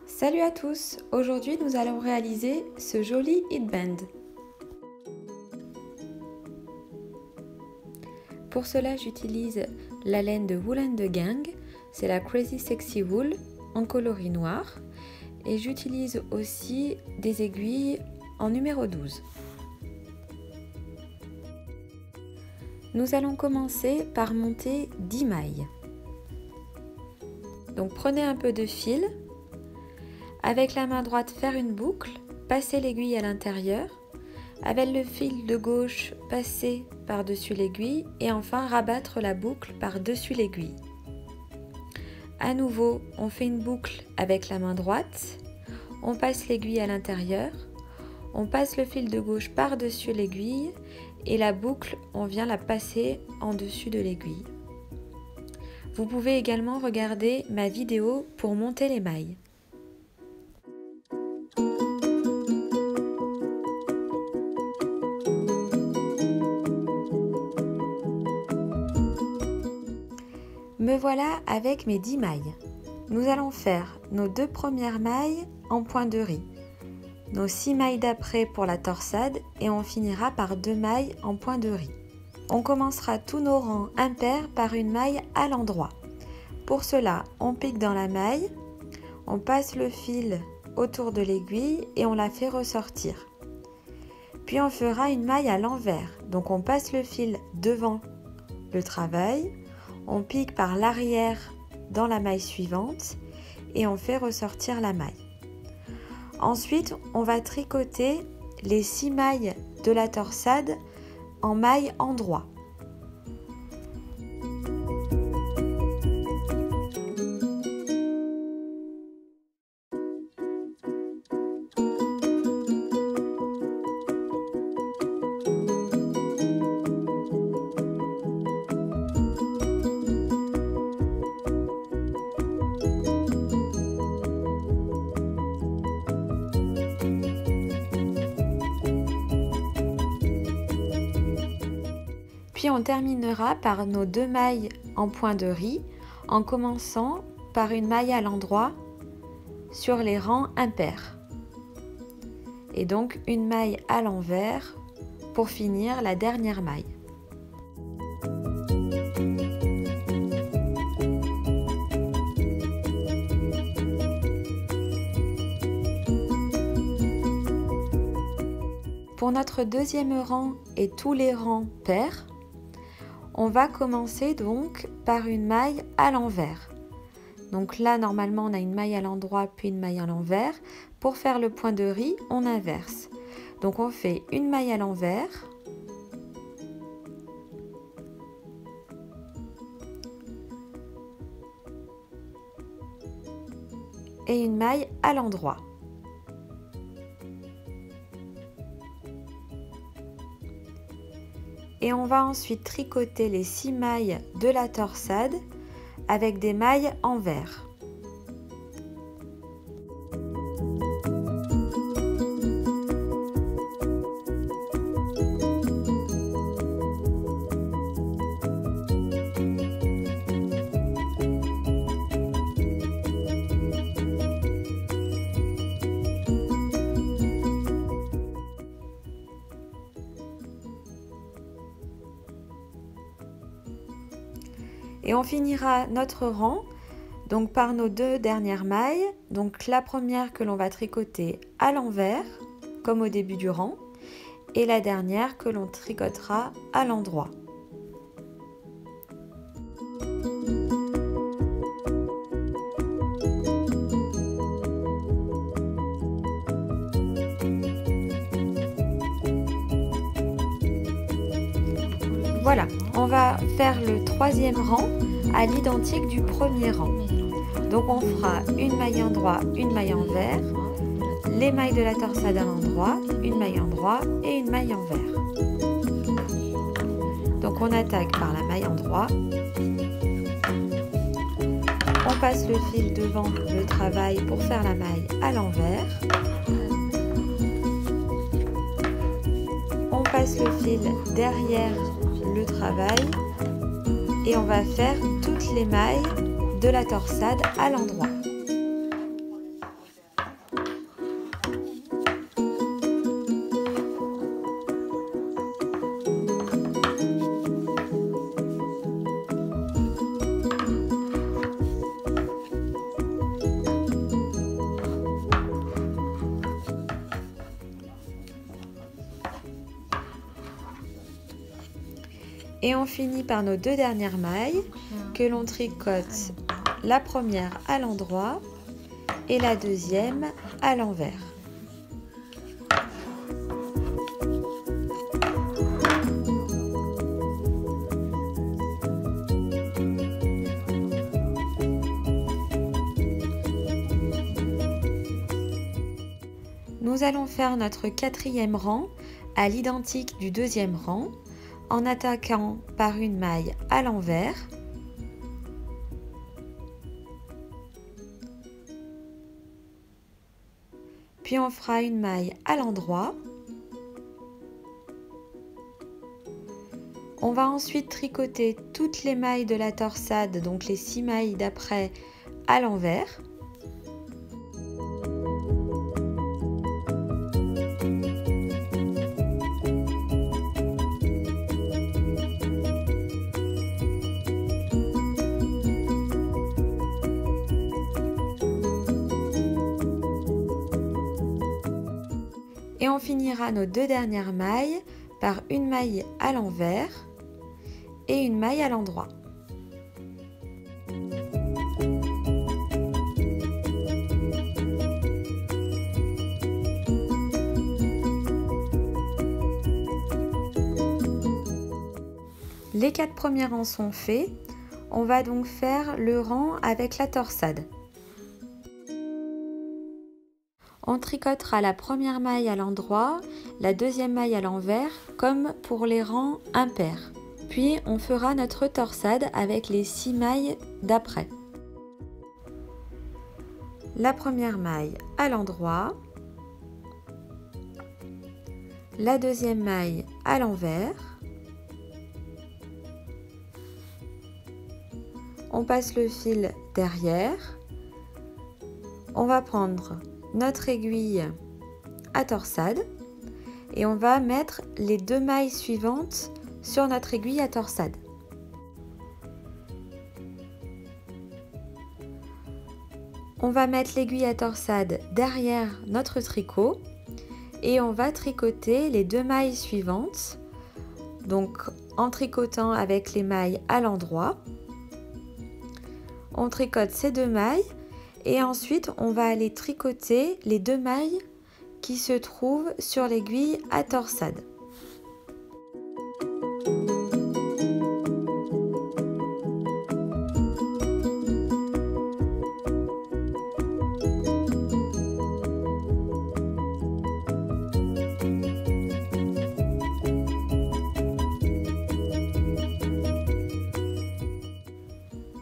Salut à tous! Aujourd'hui nous allons réaliser ce joli headband. Pour cela j'utilise la laine de Wool & The Gang, c'est la Crazy Sexy Wool en coloris noir et j'utilise aussi des aiguilles en numéro 12. Nous allons commencer par monter 10 mailles. Donc prenez un peu de fil. Avec la main droite, faire une boucle, passer l'aiguille à l'intérieur. Avec le fil de gauche, passer par-dessus l'aiguille et enfin rabattre la boucle par-dessus l'aiguille. À nouveau, on fait une boucle avec la main droite, on passe l'aiguille à l'intérieur, on passe le fil de gauche par-dessus l'aiguille et la boucle, on vient la passer en dessus de l'aiguille. Vous pouvez également regarder ma vidéo pour monter les mailles. Me voilà avec mes 10 mailles. Nous allons faire nos 2 premières mailles en point de riz, nos 6 mailles d'après pour la torsade et on finira par 2 mailles en point de riz. On commencera tous nos rangs impairs par une maille à l'endroit. Pour cela, on pique dans la maille, on passe le fil autour de l'aiguille et on la fait ressortir. Puis on fera une maille à l'envers, donc on passe le fil devant le travail, on pique par l'arrière dans la maille suivante et on fait ressortir la maille. Ensuite, on va tricoter les 6 mailles de la torsade en maille endroit. Puis on terminera par nos 2 mailles en point de riz en commençant par une maille à l'endroit sur les rangs impairs. Et donc une maille à l'envers pour finir la dernière maille. Pour notre deuxième rang et tous les rangs pairs, on va commencer donc par une maille à l'envers. Donc là, normalement, on a une maille à l'endroit puis une maille à l'envers. Pour faire le point de riz, on inverse. Donc on fait une maille à l'envers. Et une maille à l'endroit. Et on va ensuite tricoter les 6 mailles de la torsade avec des mailles envers. Et on finira notre rang donc par nos 2 dernières mailles. Donc la première que l'on va tricoter à l'envers, comme au début du rang, et la dernière que l'on tricotera à l'endroit. Voilà, on va faire le 3e rang à l'identique du premier rang. Donc on fera une maille endroit, une maille envers, les mailles de la torsade à l'endroit, une maille endroit et une maille envers. Donc on attaque par la maille endroit. On passe le fil devant le travail pour faire la maille à l'envers. On passe le fil derrière le travail et on va faire toutes les mailles de la torsade à l'endroit. Et on finit par nos 2 dernières mailles que l'on tricote la première à l'endroit et la deuxième à l'envers. Nous allons faire notre 4e rang à l'identique du 2e rang en attaquant par une maille à l'envers, puis on fera une maille à l'endroit. On va ensuite tricoter toutes les mailles de la torsade, donc les 6 mailles d'après, à l'envers. Et on finira nos 2 dernières mailles par une maille à l'envers et une maille à l'endroit. Les 4 premiers rangs sont faits. On va donc faire le rang avec la torsade. On tricotera la première maille à l'endroit, la deuxième maille à l'envers, comme pour les rangs impairs. Puis on fera notre torsade avec les 6 mailles d'après. La première maille à l'endroit, la deuxième maille à l'envers, on passe le fil derrière, on va prendre notre aiguille à torsade et on va mettre les 2 mailles suivantes sur notre aiguille à torsade. On va mettre l'aiguille à torsade derrière notre tricot et on va tricoter les 2 mailles suivantes, donc en tricotant avec les mailles à l'endroit. On tricote ces 2 mailles et ensuite on va aller tricoter les 2 mailles qui se trouvent sur l'aiguille à torsade.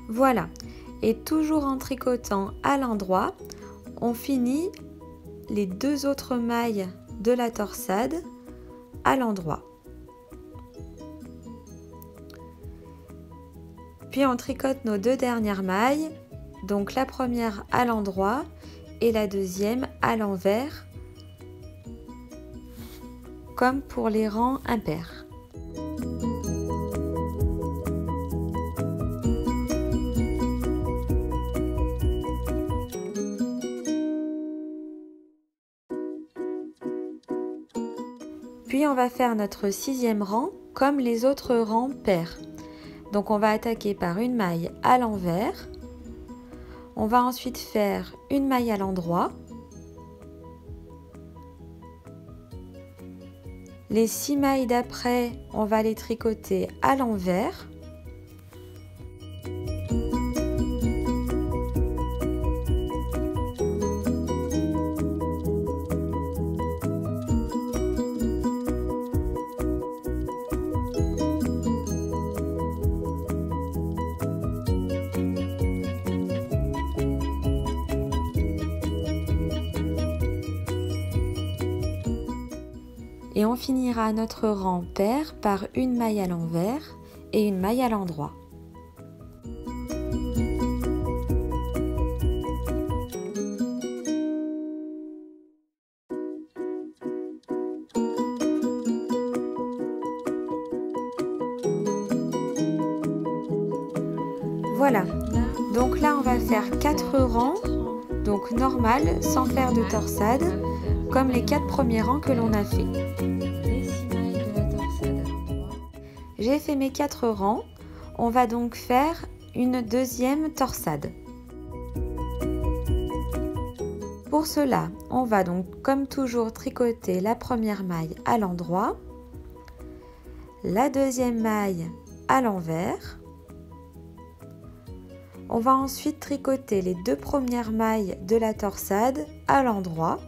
Voilà, et toujours en tricotant à l'endroit, on finit les 2 autres mailles de la torsade à l'endroit. Puis on tricote nos 2 dernières mailles, donc la première à l'endroit et la deuxième à l'envers, comme pour les rangs impairs. Puis on va faire notre 6e rang comme les autres rangs pairs. Donc on va attaquer par une maille à l'envers. On va ensuite faire une maille à l'endroit. Les 6 mailles d'après, on va les tricoter à l'envers. Et on finira notre rang pair par une maille à l'envers et une maille à l'endroit. Voilà, donc là on va faire 4 rangs, donc normal, sans faire de torsade, comme les 4 premiers rangs que l'on a fait. J'ai fait mes 4 rangs. On va donc faire une deuxième torsade. Pour cela, on va donc comme toujours tricoter la première maille à l'endroit, la deuxième maille à l'envers. On va ensuite tricoter les 2 premières mailles de la torsade à l'endroit.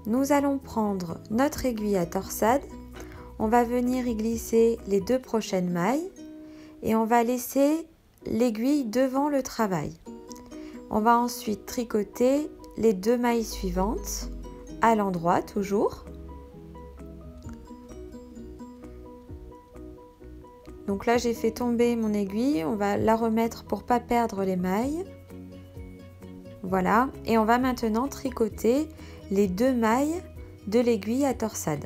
Nous allons prendre notre aiguille à torsade, on va venir y glisser les 2 prochaines mailles et on va laisser l'aiguille devant le travail. On va ensuite tricoter les 2 mailles suivantes à l'endroit toujours. Donc là j'ai fait tomber mon aiguille, on va la remettre pour pas perdre les mailles. Voilà, et on va maintenant tricoter les 2 mailles de l'aiguille à torsade.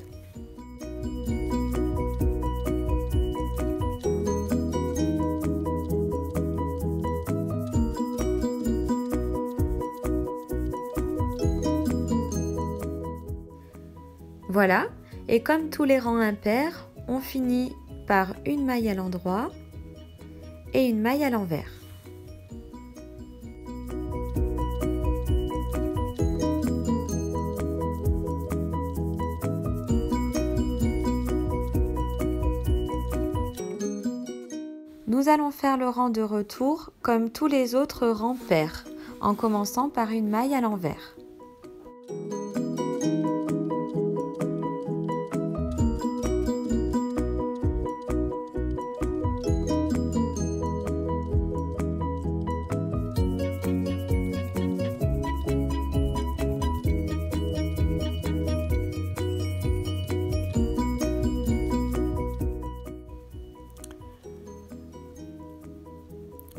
Voilà, et comme tous les rangs impairs, on finit par une maille à l'endroit et une maille à l'envers. Nous allons faire le rang de retour comme tous les autres rangs pairs, en commençant par une maille à l'envers.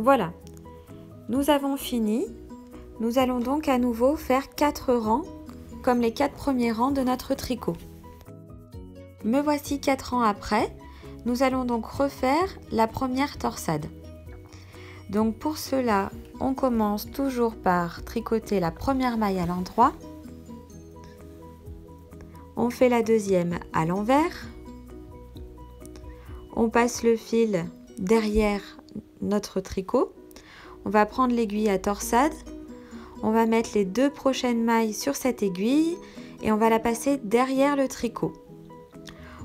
Voilà, nous avons fini. Nous allons donc à nouveau faire 4 rangs, comme les 4 premiers rangs de notre tricot. Me voici 4 rangs après. Nous allons donc refaire la première torsade. Donc pour cela, on commence toujours par tricoter la première maille à l'endroit. On fait la deuxième à l'envers. On passe le fil derrière notre tricot, on va prendre l'aiguille à torsade, on va mettre les 2 prochaines mailles sur cette aiguille et on va la passer derrière le tricot.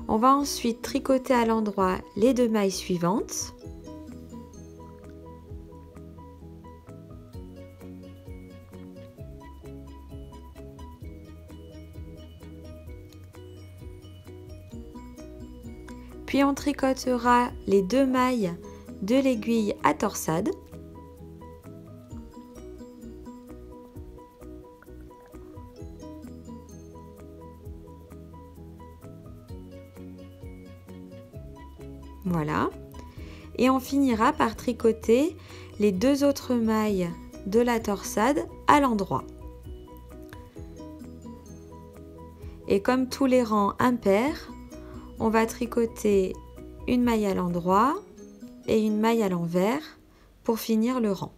On va ensuite tricoter à l'endroit les 2 mailles suivantes. Puis on tricotera les 2 mailles de l'aiguille à torsade. Voilà. Et on finira par tricoter les 2 autres mailles de la torsade à l'endroit. Et comme tous les rangs impairs, on va tricoter une maille à l'endroit et une maille à l'envers pour finir le rang.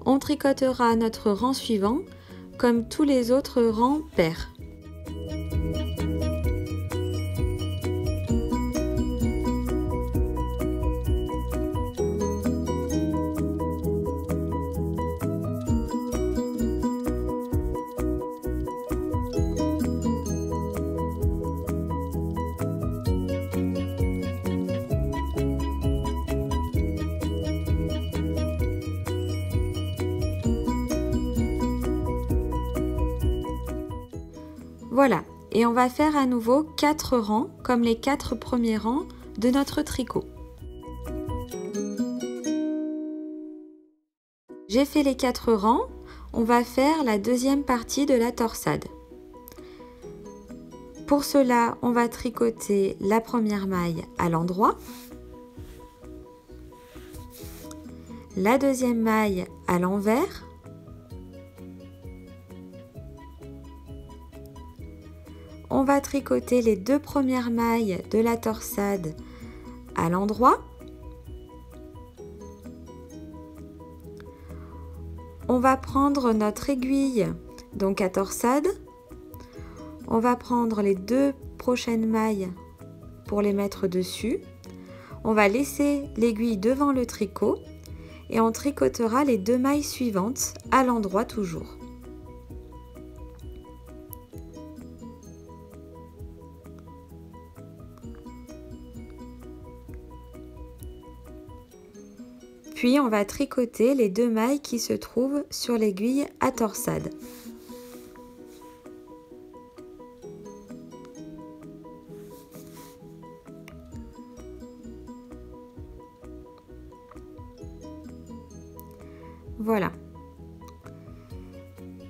On tricotera notre rang suivant comme tous les autres rangs pairs. Voilà, et on va faire à nouveau 4 rangs comme les 4 premiers rangs de notre tricot. J'ai fait les 4 rangs, on va faire la deuxième partie de la torsade. Pour cela, on va tricoter la première maille à l'endroit, la deuxième maille à l'envers, va tricoter les 2 premières mailles de la torsade à l'endroit. On va prendre notre aiguille donc à torsade. On va prendre les 2 prochaines mailles pour les mettre dessus. On va laisser l'aiguille devant le tricot et on tricotera les 2 mailles suivantes à l'endroit toujours. Puis on va tricoter les 2 mailles qui se trouvent sur l'aiguille à torsade. Voilà.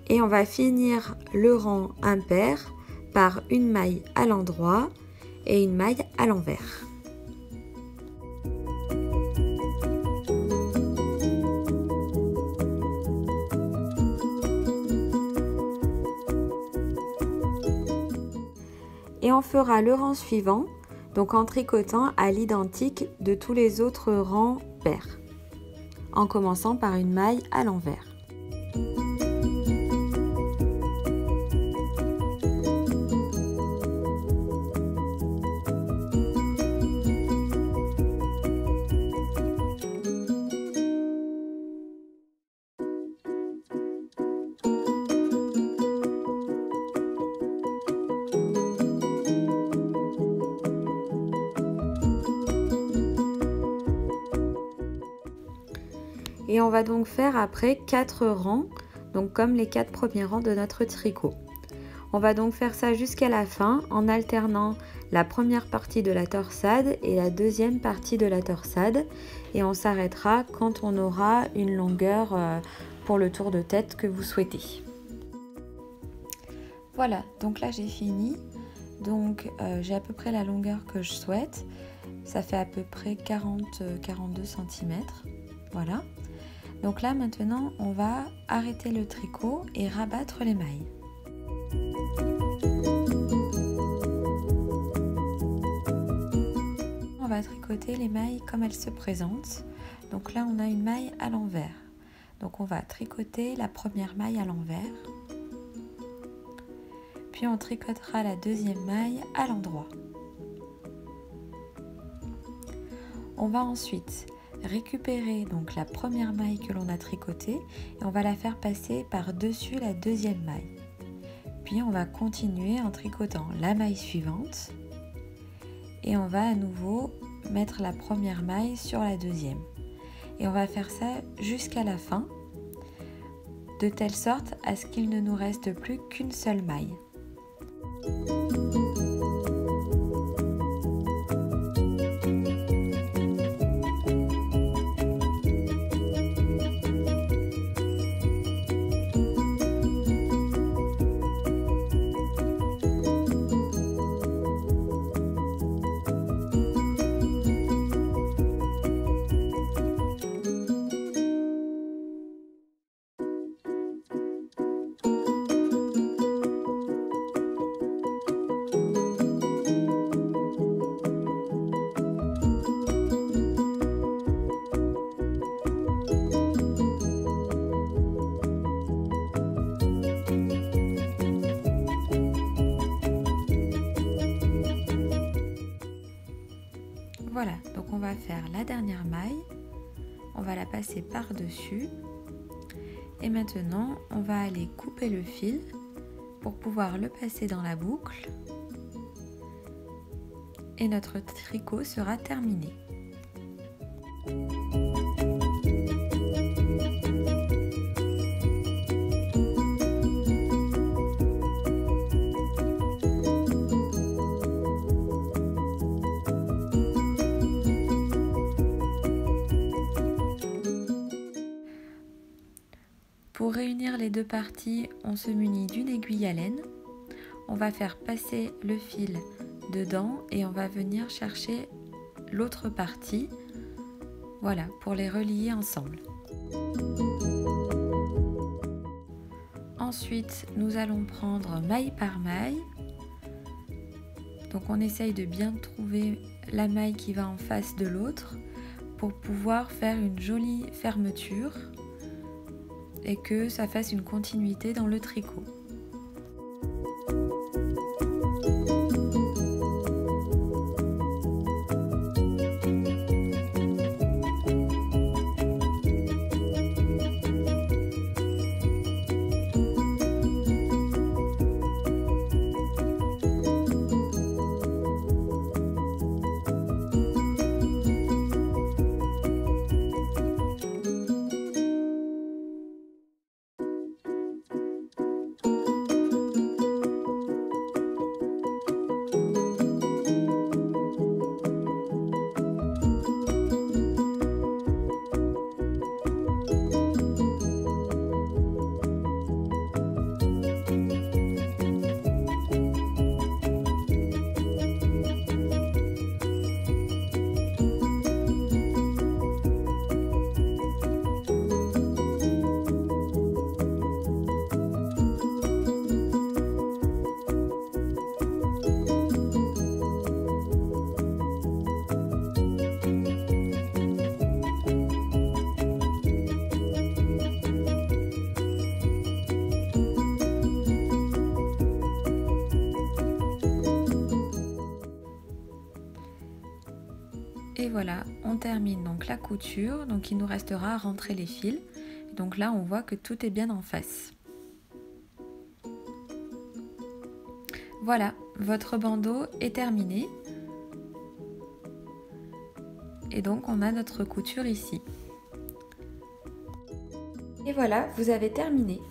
Et on va finir le rang impair par une maille à l'endroit et une maille à l'envers. Et on fera le rang suivant, donc en tricotant à l'identique de tous les autres rangs pairs, en commençant par une maille à l'envers. Et on va donc faire après 4 rangs, donc comme les 4 premiers rangs de notre tricot. On va donc faire ça jusqu'à la fin en alternant la première partie de la torsade et la deuxième partie de la torsade. Et on s'arrêtera quand on aura une longueur pour le tour de tête que vous souhaitez. Voilà, donc là j'ai fini. Donc j'ai à peu près la longueur que je souhaite. Ça fait à peu près 40-42 cm. Voilà. Donc là maintenant on va arrêter le tricot et rabattre les mailles. On va tricoter les mailles comme elles se présentent. Donc là on a une maille à l'envers. Donc on va tricoter la première maille à l'envers. Puis on tricotera la deuxième maille à l'endroit. On va ensuite récupérer donc la première maille que l'on a tricotée et on va la faire passer par-dessus la deuxième maille. Puis on va continuer en tricotant la maille suivante et on va à nouveau mettre la première maille sur la deuxième. Et on va faire ça jusqu'à la fin, de telle sorte à ce qu'il ne nous reste plus qu'une seule maille. Voilà, donc on va faire la dernière maille, on va la passer par-dessus et maintenant on va aller couper le fil pour pouvoir le passer dans la boucle et notre tricot sera terminé. Pour réunir les deux parties, on se munit d'une aiguille à laine. On va faire passer le fil dedans et on va venir chercher l'autre partie, voilà, pour les relier ensemble. Ensuite, nous allons prendre maille par maille Donc on essaye de bien trouver la maille qui va en face de l'autre pour pouvoir faire une jolie fermeture et que ça fasse une continuité dans le tricot. Et voilà, on termine donc la couture, donc il nous restera à rentrer les fils. Donc là, on voit que tout est bien en face. Voilà, votre bandeau est terminé. Et donc, on a notre couture ici. Et voilà, vous avez terminé.